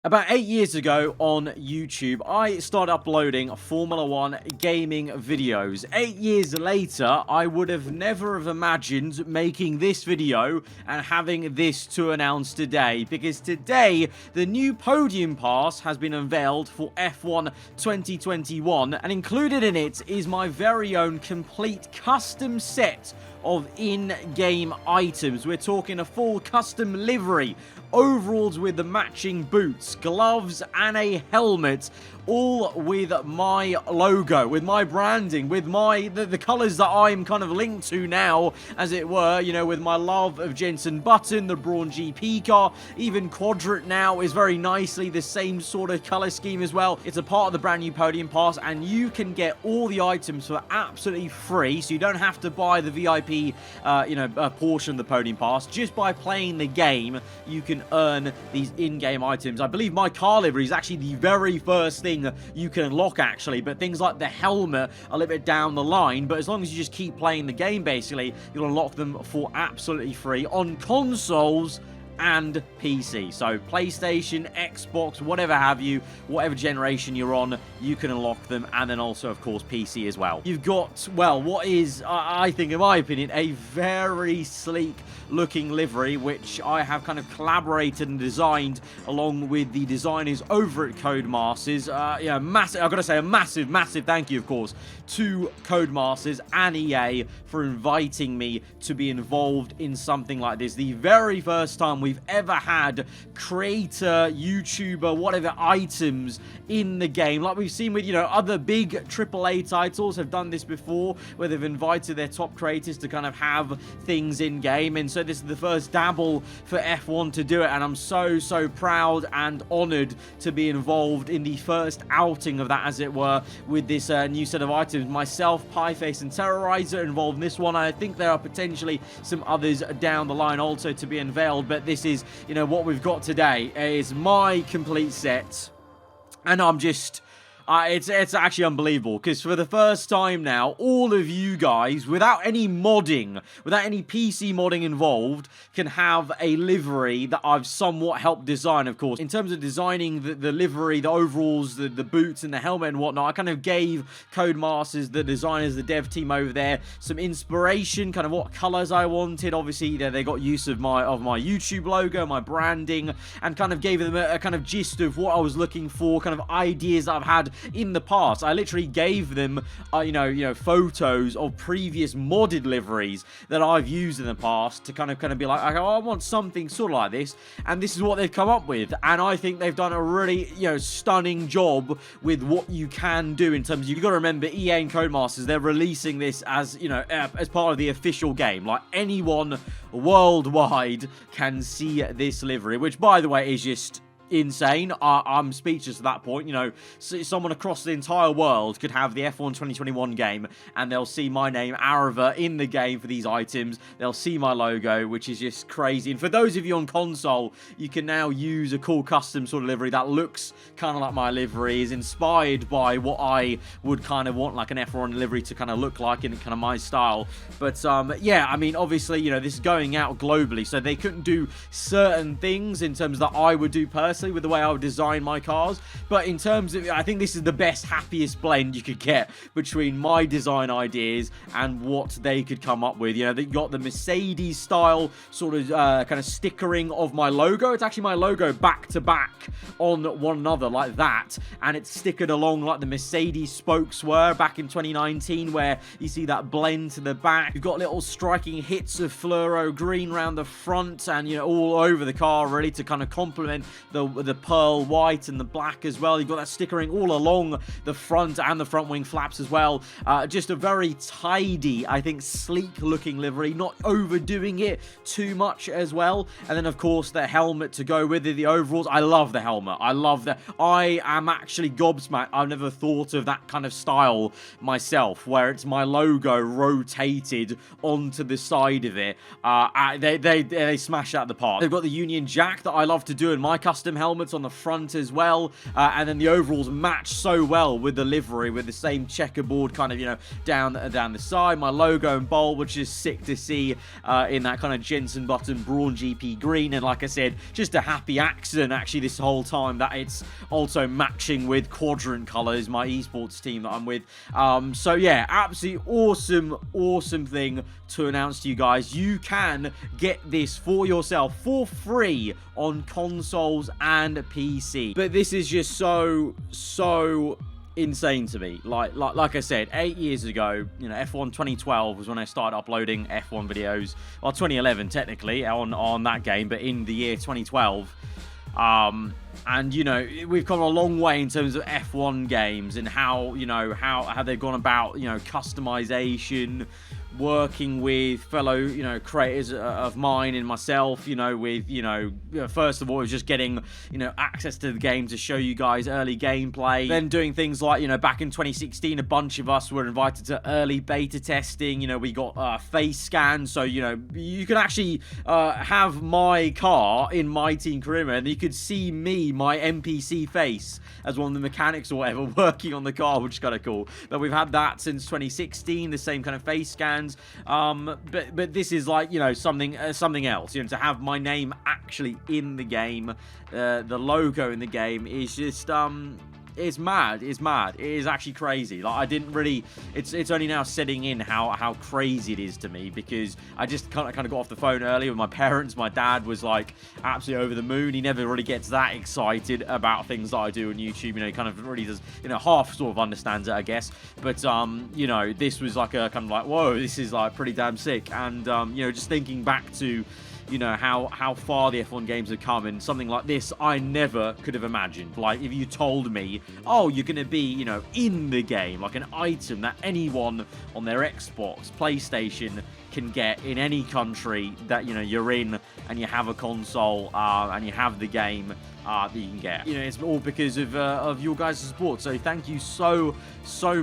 About 8 years ago on YouTube, I started uploading Formula 1 gaming videos. 8 years later, I would have never have imagined making this video and having this to announce today, because today, the new Podium Pass has been unveiled for F1 2021, and included in it is my very own complete custom set of in-game items. We're talking a full custom livery, overalls with the matching boots, gloves, and a helmet, all with my logo, with my branding, with the colors that I'm kind of linked to now, as it were, you know, with my love of Jensen Button, the Brawn GP car. Even Quadrant now is very nicely the same sort of color scheme as well. It's a part of the brand new Podium Pass, and you can get all the items for absolutely free, so you don't have to buy the VIP, portion of the Podium Pass. Just by playing the game, you can earn these in-game items. I believe my car livery is actually the very first thing you can unlock, actually, but things like the helmet a little bit down the line. But as long as you just keep playing the game, basically, you'll unlock them for absolutely free on consoles and PC. So PlayStation, Xbox, whatever have you, whatever generation you're on, you can unlock them. And then also, of course, PC as well. You've got, well, what is, I think, in my opinion, a very sleek looking livery, which I have kind of collaborated and designed along with the designers over at Codemasters. Massive, I've got to say a massive thank you, of course, to Codemasters and EA for inviting me to be involved in something like this. The very first time we've ever had creator, YouTuber, whatever items in the game. Like we've seen with, you know, other big AAA titles have done this before, where they've invited their top creators to kind of have things in game. And so this is the first dabble for F1 to do it, and I'm so proud and honored to be involved in the first outing of that, as it were, with this new set of items. Myself, Pieface, and Terrorizer involved in this one. I think there are potentially some others down the line also to be unveiled, but this is, you know, what we've got today is my complete set, and I'm just... it's actually unbelievable, because for the first time now, all of you guys, without any modding, without any PC modding involved, can have a livery that I've somewhat helped design, of course. In terms of designing the livery, the overalls, the boots, and the helmet and whatnot, I kind of gave Codemasters, the designers, the dev team over there, some inspiration, kind of what colors I wanted. Obviously, they got use of my YouTube logo, my branding, and kind of gave them a kind of gist of what I was looking for, kind of ideas I've had in the past. I literally gave them, photos of previous modded liveries that I've used in the past to kind of be like, oh, I want something sort of like this, and this is what they've come up with. And I think they've done a really, stunning job with what you can do in terms of, you've got to remember, EA and Codemasters, they're releasing this as, as part of the official game. Like, anyone worldwide can see this livery, which, by the way, is just insane. I'm speechless at that point. You know, someone across the entire world could have the F1 2021 game, and they'll see my name, AARAVA, in the game for these items. They'll see my logo, which is just crazy. And for those of you on console, you can now use a cool custom sort of livery that looks kind of like my livery, is inspired by what I would kind of want like an F1 livery to kind of look like in kind of my style. But yeah, I mean, obviously, this is going out globally, so they couldn't do certain things in terms that I would do personally with the way I would design my cars. But in terms of, I think this is the best, happiest blend you could get between my design ideas and what they could come up with. They got the Mercedes style sort of kind of stickering of my logo. It's actually my logo back to back on one another like that, and it's stickered along like the Mercedes spokes were back in 2019, where you see that blend to the back. You've got little striking hits of fluoro green around the front, and all over the car, really, to kind of complement the pearl white and the black as well. You've got that stickering all along the front and the front wing flaps as well. Just a very tidy, I think, sleek looking livery, not overdoing it too much as well. And then, of course, the helmet to go with it, the overalls. I love the helmet. I love that. I am actually gobsmacked. I've never thought of that kind of style myself, where it's my logo rotated onto the side of it. They smash out the park. They've got the Union Jack that I love to do in my custom helmets on the front as well, and then the overalls match so well with the livery, with the same checkerboard kind of, you know, down the side. My logo and bowl, which is sick to see in that kind of Jensen Button Brawn GP green. And like I said, just a happy accident actually this whole time that it's also matching with Quadrant Colors, my esports team that I'm with. So yeah, absolutely awesome thing to announce to you guys. You can get this for yourself for free on consoles and PC. But this is just so insane to me. Like I said, 8 years ago, you know, F1 2012 was when I started uploading F1 videos. Well, 2011 technically on that game, but in the year 2012. And you know, we've come a long way in terms of F1 games and how, you know, how they've gone about, you know, customization, working with fellow, you know, creators of mine and myself, you know, with, you know, first of all, it was just getting, you know, access to the game to show you guys early gameplay. Then doing things like, you know, back in 2016, a bunch of us were invited to early beta testing. You know, we got face scans, so, you know, you could actually have my car in my team career mode, and you could see me, my NPC face, as one of the mechanics or whatever, working on the car, which is kind of cool. But we've had that since 2016, the same kind of face scans. But this is like, you know, something else. You know, to have my name actually in the game, the logo in the game is just it's mad. It is actually crazy. Like, I didn't really, it's only now setting in how crazy it is to me, because I just kind of got off the phone earlier with my parents. My dad was like absolutely over the moon. He never really gets that excited about things that I do on YouTube. You know, he kind of really does, you know, half sort of understands it, I guess. But you know, this was like a kind of like, whoa, this is like pretty damn sick. And you know, just thinking back to, you know, how far the F1 games have come, and something like this I never could have imagined. Like, if you told me, oh, you're going to be, you know, in the game, like an item that anyone on their Xbox, PlayStation can get in any country that, you know, you're in, and you have a console and you have the game that you can get. You know, it's all because of your guys' support. So thank you so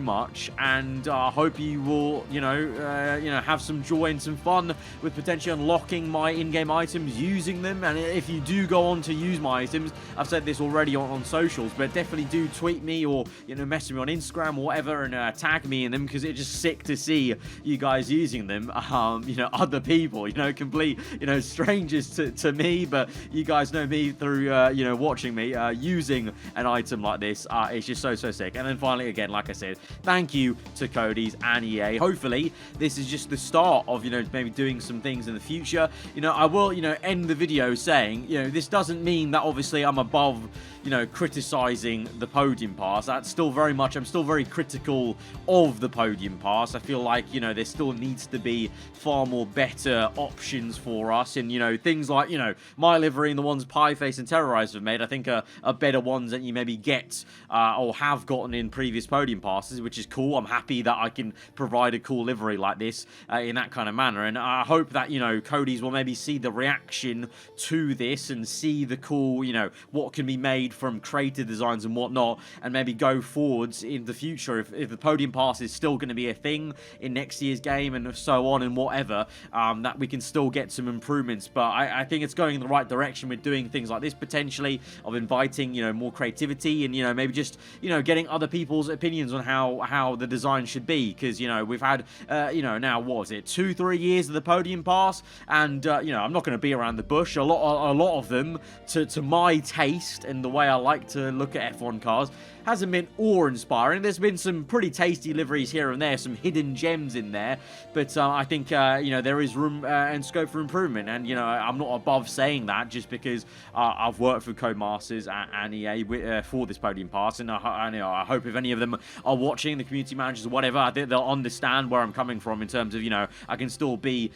much, and I hope you will, you know, have some joy and some fun with potentially unlocking my in-game items, using them. And if you do go on to use my items, I've said this already on socials, but definitely do tweet me or, you know, message me on Instagram or whatever, and tag me in them, because it's just sick to see you guys using them. You know, other people, you know, complete, you know, strangers to me, but you guys know me through, you know, watching me using an item like this. It's just so sick. And then finally, again, like I said, thank you to Cody's and EA. Hopefully this is just the start of, you know, maybe doing some things in the future. You know, I will, you know, end the video saying, you know, this doesn't mean that obviously I'm above, you know, criticizing the Podium Pass. That's still very much, I'm still very critical of the Podium Pass. I feel like, you know, there still needs to be far more better options for us, and, you know, things like, you know, my livery and the ones Pieface and Terrorizer have made, I think are better ones that you maybe get or have gotten in previous Podium Passes, which is cool. I'm happy that I can provide a cool livery like this in that kind of manner, and I hope that, you know, Cody's will maybe see the reaction to this and see the cool, you know, what can be made from creative designs and whatnot, and maybe go forwards in the future if the Podium Pass is still going to be a thing in next year's game and so on and whatever, that we can still get some improvements. But I think it's going in the right direction with doing things like this, potentially, of inviting, you know, more creativity, and, you know, maybe just, you know, getting other people's opinions on how the design should be, because, you know, we've had, you know, now, what was it, 2-3 years of the Podium Pass, and, you know, I'm not going to be around the bush. A lot of them, to my taste and the way I like to look at F1 cars, hasn't been awe-inspiring. There's been some pretty tasty liveries here and there, some hidden gems in there, but I think, you know, there is room and scope for improvement, and, you know, I'm not above saying that just because I've worked with Codemasters and EA for this Podium Pass, and you know, I hope if any of them are watching, the community managers or whatever, I think they'll understand where I'm coming from in terms of, you know, I can still be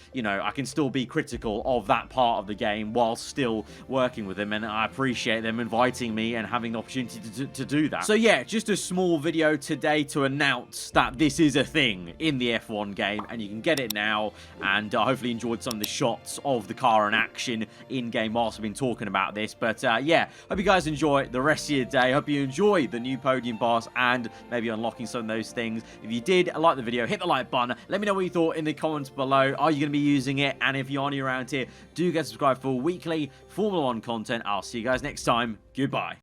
critical of that part of the game while still working with them, and I appreciate them inviting me and having the opportunity to do that. So yeah, just a small video today to announce that this is a thing in the F1 game, and you can get it now, and hopefully enjoyed some of the shots of the car in action in-game whilst I've been talking about this. But yeah, yeah, hope you guys enjoy the rest of your day. Hope you enjoy the new Podium Pass and maybe unlocking some of those things. If you did like the video, hit the like button. Let me know what you thought in the comments below. Are you going to be using it? And if you're new around here, do get subscribed for weekly Formula 1 content. I'll see you guys next time. Goodbye.